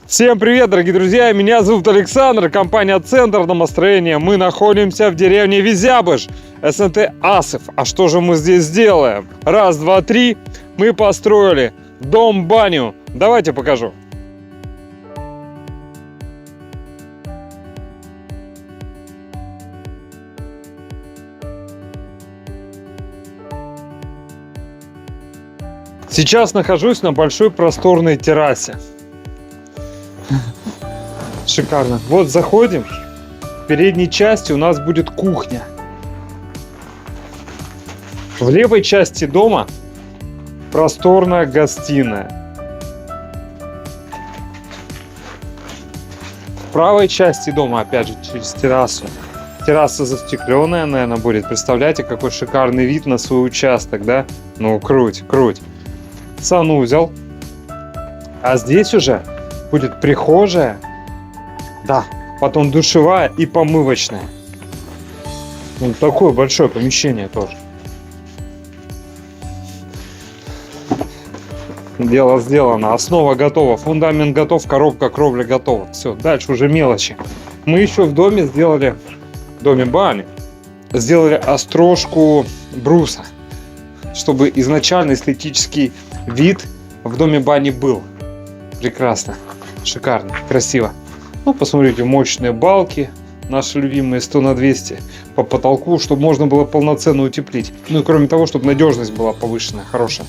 Всем привет, дорогие друзья! Меня зовут Александр, компания «Центр домостроения». Мы находимся в деревне Визябыш, СНТ Асов. А что же мы здесь делаем? Раз, два, три. Мы построили дом-баню. Давайте покажу. Сейчас нахожусь на большой просторной террасе. Шикарно. Вот заходим. В передней части у нас будет кухня. В левой части дома просторная гостиная. В правой части дома, опять же, через террасу. Терраса застекленная, наверное, будет. Представляете, какой шикарный вид на свой участок, да? Ну, круть. Санузел. А здесь уже будет прихожая. Да, потом душевая и помывочная. Вот такое большое помещение тоже. Дело сделано, основа готова, фундамент готов, коробка, кровля готова. Все, дальше уже мелочи. Мы еще в доме сделали, в доме бани, сделали острожку бруса, чтобы изначально эстетический вид в доме бани был. Прекрасно, шикарно, красиво. Ну, посмотрите, мощные балки, наши любимые 100 на 200 по потолку, чтобы можно было полноценно утеплить. Ну и кроме того, чтобы надежность была повышенная, хорошая.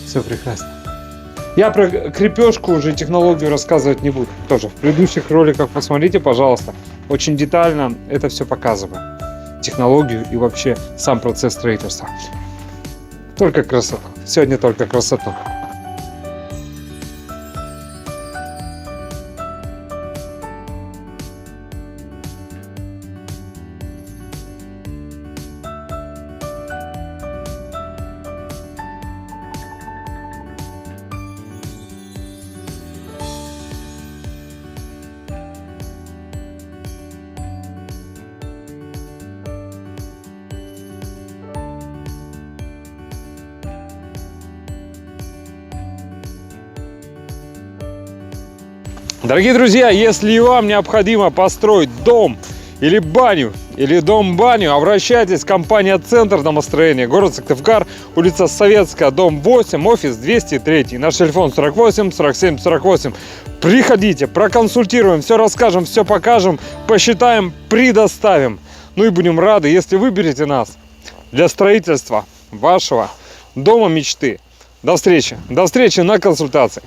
Все прекрасно. Я про крепежку уже технологию рассказывать не буду. Тоже в предыдущих роликах посмотрите, пожалуйста. Очень детально это все показываю. Технологию и вообще сам процесс строительства. Только красоту. Сегодня только красоту. Дорогие друзья, если вам необходимо построить дом или баню, или дом-баню, обращайтесь в компанию «Центр домостроения», город Сыктывкар, улица Советская, дом 8, офис 203, наш телефон 48 47 48. Приходите, проконсультируем, все расскажем, все покажем, посчитаем, предоставим. Ну и будем рады, если выберете нас для строительства вашего дома мечты. До встречи на консультации.